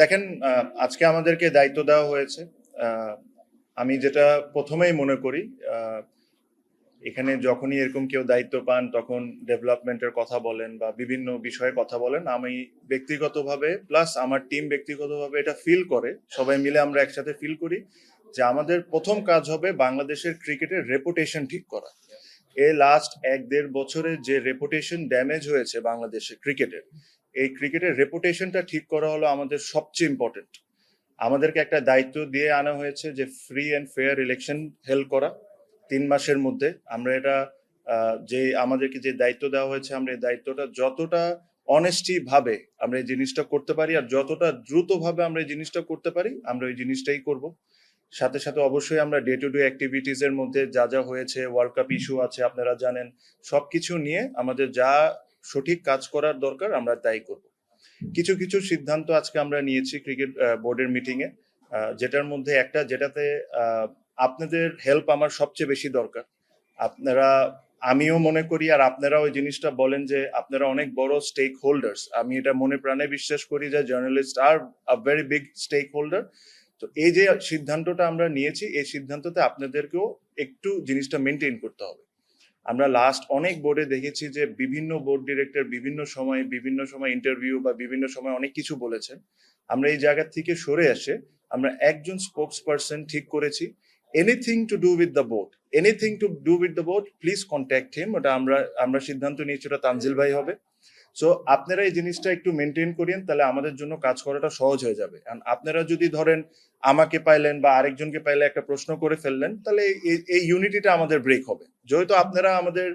দেখেন, আজকে আমাদেরকে দায়িত্ব দেওয়া হয়েছে। আহ, আমি যেটা প্রথমেই মনে করি, আহ, এখানে যখনই এরকম কেউ দায়িত্ব পান তখন ডেভেলপমেন্টের কথা বলেন বা বিভিন্ন বিষয়ে কথা বলেন, আমি ব্যক্তিগতভাবে প্লাস আমার টিম ব্যক্তিগতভাবে এটা ফিল করে, সবাই মিলে আমরা একসাথে ফিল করি যে আমাদের প্রথম কাজ হবে বাংলাদেশের ক্রিকেটের রেপুটেশন ঠিক করা। এই লাস্ট 1-1.5 বছরে যে রেপুটেশন ড্যামেজ হয়েছে বাংলাদেশের ক্রিকেটের, এই ক্রিকেটের রেপুটেশনটা ঠিক করা হলো আমাদের সবচেয়ে ইম্পর্টেন্ট। আমাদেরকে একটা দায়িত্ব দিয়ে আনা হয়েছে যে free and fair election held করা 3 মাসের মধ্যে। আমরা এটা যে আমাদেরকে যে দায়িত্ব দেওয়া হয়েছে, আমরা এই দায়িত্বটা যতটা অনেস্টি ভাবে আমরা এই জিনিসটা করতে পারি আর যতটা দ্রুত ভাবে আমরা এই জিনিসটা করতে পারি, আমরা ওই জিনিসটাই করব। সাথে সাথে অবশ্যই আমরা ডে টু ডে অ্যাক্টিভিটিস এর মধ্যে যা যা হয়েছে, ওয়ার্ল্ড কাপ ইস্যু আছে আপনারা জানেন, সবকিছু নিয়ে আমাদের যা সঠিক কাজ করার দরকার আমরা তাই করব। কিছু কিছু সিদ্ধান্ত আজকে আমরা নিয়েছি ক্রিকেট বোর্ডের মিটিং এ, যেটার মধ্যে একটা যেটাতে আপনাদের হেল্প আমার সবচেয়ে বেশি দরকার। আপনারা, আমিও মনে করি আর আপনারা ওই জিনিসটা বলেন যে আপনারা অনেক বড় স্টেক হোল্ডার্স। আমি এটা মনে প্রাণে বিশ্বাস করি যে জার্নালিস্ট আর a very big stakeholder. তো এই যে সিদ্ধান্তটা আমরা নিয়েছি, এই সিদ্ধান্ততে আপনাদেরকেও একটু জিনিসটা মেনটেন করতে হবে। আমরা লাস্ট অনেক বোর্ডে দেখেছি যে বিভিন্ন বোর্ড ডিরেক্টর বিভিন্ন সময় ইন্টারভিউ বা বিভিন্ন সময় অনেক কিছু বলেছেন। আমরা এই জায়গা থেকে সরে আসে আমরা একজন স্পোকস পারসন ঠিক করেছি। Anything to do with the board, anything to do with the board, please contact him. ওটা আমরা আমরা সিদ্ধান্ত নিয়েছি, ওটা তানজিল ভাই হবে। সো আপনারা এই জিনিসটা একটু মেনটেন করেন, তাহলে আমাদের জন্য কাজ করাটা সহজ হয়ে যাবে। কারণ আপনারা যদি ধরেন আমাকে পাইলেন বা আরেকজনকে পাইলে একটা প্রশ্ন করে ফেললেন, তাহলে এই ইউনিটিটা আমাদের ব্রেক হবে। যেহেতু আপনারা আমাদের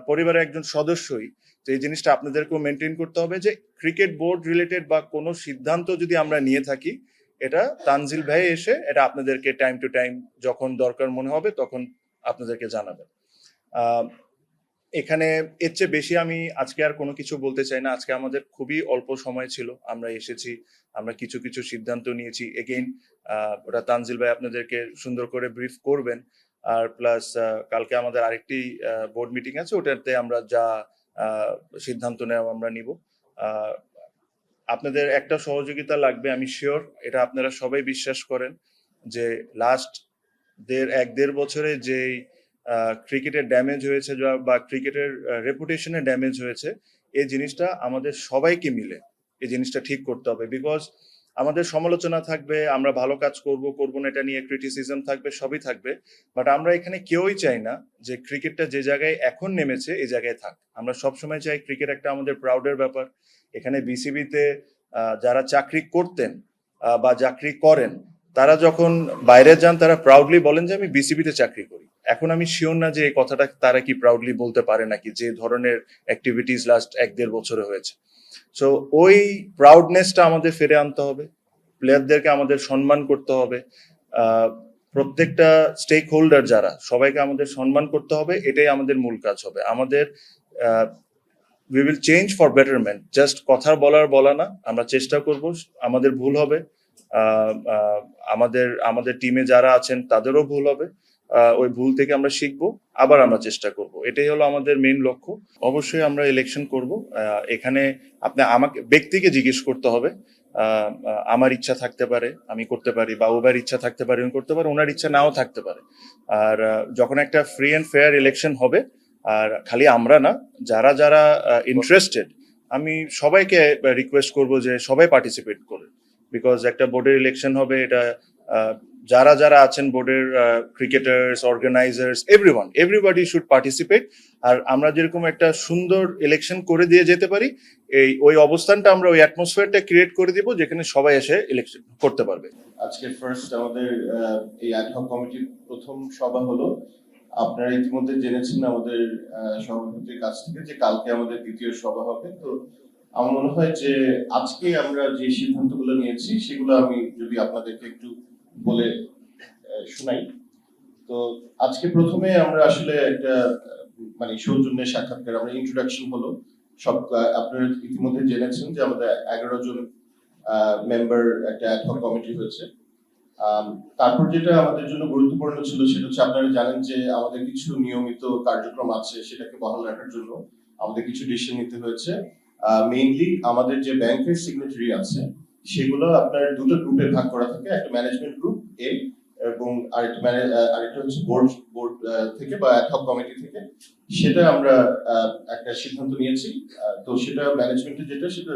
পরিবারের একজন সদস্যই, তো এই জিনিসটা আপনাদেরকেও মেনটেন করতে হবে যে ক্রিকেট বোর্ড রিলেটেড বা কোনো সিদ্ধান্ত যদি আমরা নিয়ে থাকি, এটা তানজিল ভাই এসে এটা আপনাদেরকে টাইম টু টাইম যখন দরকার মনে হবে তখন আপনাদেরকে জানাবেন। আহ এখানে এর চেয়ে বেশি আমি আজকে আর কোনো কিছু বলতে চাই না। আজকে আমাদের খুবই অল্প সময় ছিল, আমরা এসেছি, আমরা কিছু কিছু সিদ্ধান্ত নিয়েছি। এগেইন ওটা তানজিল ভাই আপনাদেরকে সুন্দর করে ব্রিফ করবেন। আর প্লাস কালকে আমাদের আরেকটি বোর্ড মিটিং আছে, ওটাতে আমরা যা আহ, সিদ্ধান্ত নেওয়া আমরা নিব। আহ, আপনাদের একটা সহযোগিতা লাগবে, আমি শিওর এটা আপনারা সবাই বিশ্বাস করেন যে লাস্ট 1-1.5 বছরে যে ক্রিকেটের ড্যামেজ হয়েছে বা ক্রিকেটের রেপুটেশনের ড্যামেজ হয়েছে, এই জিনিসটা আমাদের সবাইকে মিলে এই জিনিসটা ঠিক করতে হবে। বিকজ আমাদের সমালোচনা থাকবে, আমরা ভালো কাজ করব করব না এটা নিয়ে ক্রিটিসিজম থাকবে, সবই থাকবে। বাট আমরা এখানে কেউই চাই না যে ক্রিকেটটা যে জায়গায় এখন নেমেছে এই জায়গায় থাক। আমরা সবসময় চাই ক্রিকেট একটা আমাদের প্রাউডের ব্যাপার। এখানে বিসিবিতে যারা চাকরি করতেন বা চাকরি করেন, তারা যখন বাইরে যান তারা প্রাউডলি বলেন যে আমি বিসিবিতে চাকরি করি। এখন আমি শিওর না যে এই কথাটা তারা কি প্রাউডলি বলতে পারে নাকি, যে ধরনের অ্যাক্টিভিটিস লাস্ট 1-1.5 বছরে হয়েছে। সো ওই প্রাউডনেসটা আমাদের ফিরে আনতে হবে, প্লেয়ারদেরকে আমাদের সম্মান করতে হবে। আহ, প্রত্যেকটা স্টেক হোল্ডার যারা, সবাইকে আমাদের সম্মান করতে হবে, এটাই আমাদের মূল কাজ হবে আমাদের। We will change for betterment, just কথা বলা না, আমরা চেষ্টা করব। আমাদের ভুল হবে, আহ, আহ, আমাদের আমাদের টিমে যারা আছেন তাদেরও ভুল হবে। ওই ভুল থেকে আমরা শিখবো, আবার আমরা চেষ্টা করব, এটাই হলো আমাদের মেইন লক্ষ্য। অবশ্যই আমরা ইলেকশন করব। এখানে আপনি আমাকে ব্যক্তিকে জিজ্ঞেস করতে হবে। আমার ইচ্ছা থাকতে পারে আমি করতে পারি, বা ওবার ইচ্ছা থাকতে পারে উনি করতে পারে, ওনার ইচ্ছা নাও থাকতে পারে। আর যখন একটা ফ্রি অ্যান্ড ফেয়ার ইলেকশন হবে, আর খালি আমরা না, যারা যারা ইন্টারেস্টেড, আমি সবাইকে রিকোয়েস্ট করব যে সবাই পার্টিসিপেট করে। বিকজ একটা বোর্ডের ইলেকশন হবে, এটা যারা যারা আছেন বোর্ডের cricketers, organisers, everybody should participate. আর আমরা যেরকম একটা সুন্দর ইলেকশন করে দিয়ে যেতে পারি, ওই অবস্থানটা আমরা ওই অ্যাটমসফিয়ারটা ক্রিয়েট করে দিব যেখানে সবাই এসে ইলেকশন করতে পারবে। আজকে ফার্স্ট আমাদের এই অ্যাডহক কমিটির প্রথম সভা হলো। আপনারা ইতিমধ্যে জেনেছেন আমাদের সভাপতির কাছ থেকে যে কালকে আমাদের দ্বিতীয় সভা হবে। তো আমার মনে হয় যে আজকে আমরা যে সিদ্ধান্তগুলো নিয়েছি সেগুলো আমি যদি আপনাদেরকে একটু বলে শোনাই। তো আজকে প্রথমে আমরা আসলে একটা মানে সৌজন্যের সাক্ষাৎকার, আমরা ইন্ট্রোডাকশন হলো সব। আপনারা ইতিমধ্যে জেনেছেন যে আমাদের 11 জন মেম্বার একটা অ্যাডহক কমিটি হয়েছে। তারপর যেটা আমাদের জন্য গুরুত্বপূর্ণ ছিল সেটা হচ্ছে, আপনারা জানেন যে আমাদের কিছু নিয়মিত কার্যক্রম আছে, সেটাকে বহাল রাখার জন্য আমাদের কিছু ডিসিশন নিতে হয়েছে। মেইনলি আমাদের যে ব্যাংকের সিগনেটারি আছে সেগুলো আপনার দুটো গ্রুপে ভাগ করা থাকে, একটা ম্যানেজমেন্ট গ্রুপ এ এবং আরেকটা হচ্ছে বোর্ড বোর্ড থেকে বা অ্যাডহক কমিটি থেকে। সেটা আমরা একটা সিদ্ধান্ত নিয়েছি। তো সেটা ম্যানেজমেন্টে যেটা সেটা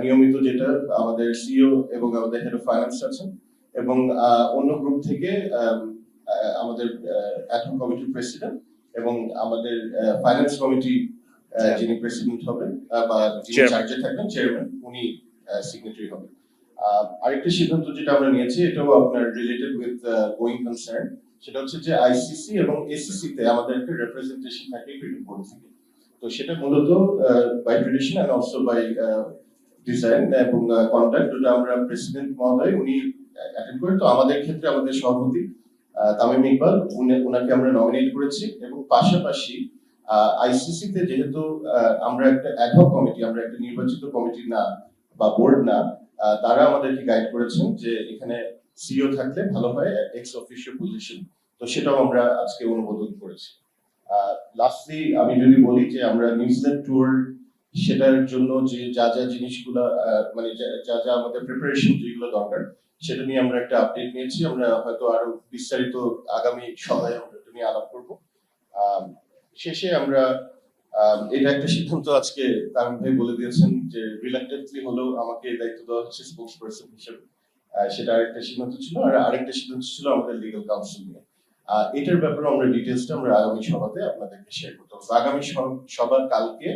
নিয়মিত যেটা আমাদের সিইও এবং আমাদের হেড অফ ফাইন্যান্স আছেন, এবং অন্য গ্রুপ থেকে আমাদের অ্যাডহক কমিটির প্রেসিডেন্ট এবং আমাদের ফাইন্যান্স কমিটি যিনি প্রেসিডেন্ট হবেন বা যিনি Chairman. চার্জে থাকবেন চেয়ারম্যান, উনি সিগনেটারি হবেন। আরেকটা সিদ্ধান্ত যেটা আমরা নিয়েছি, এটাও আপনার রিলেটেড উইথ গোয়িং কনসার্ন, সেটা হচ্ছে যে আইসিসি এবং এসিসি তে আমাদের একটা রিপ্রেজেন্টেশন থাকে ক্রিকেট বোর্ড থেকে। তো সেটা মূলত by tradition and also by design এবং কন্ডাক্ট, ওটা আমরা প্রেসিডেন্ট মহোদয় উনি অ্যাটেন্ড করেন। তো আমাদের ক্ষেত্রে আমাদের সভাপতি তামিম ইকবাল, উনাকে আমরা নমিনেট করেছি। এবং পাশাপাশি আইসিসি তে যেহেতু আমরা একটা অ্যাডহক কমিটি, আমরা একটা নির্বাচিত কমিটি না বা বোর্ড না, তারা আমাদেরকে গাইড করেছেন যে এখানে সিইও থাকলে ভালো হয়, এক্স অফিসিও পজিশন। তো সেটাও আমরা আজকে অনুমোদন করেছি। লাস্টলি আমি যদি বলি যে আমরা নিউজিল্যান্ড ট্যুর, সেটার জন্য যে যা যা জিনিসগুলো মানে যা যা আমাদের প্রিপারেশন যেগুলো দরকার, সেটা নিয়ে আমরা একটা আপডেট নিয়েছি। আমরা হয়তো আরো বিস্তারিত আগামী সভায় আমরা এটা নিয়ে আলাপ করবো। শেষে আমরা এটা একটা সিদ্ধান্ত আজকে তামিম ভাই বলে দিয়েছেন যে রিলাক্টেন্টলি হলেও আমাকে এই দায়িত্ব দেওয়া হচ্ছে স্পোক্স পার্সন হিসেবে। সেটা আরেকটা সিদ্ধান্ত ছিল। আর আরেকটা সিদ্ধান্ত ছিল আমাদের লিগ্যাল কাউন্সিল নিয়ে। এটার ব্যাপারে আমরা ডিটেলসটা আমরা আগামী সভাতে আপনাদেরকে শেয়ার করতে হবে। আগামী সভা কালকে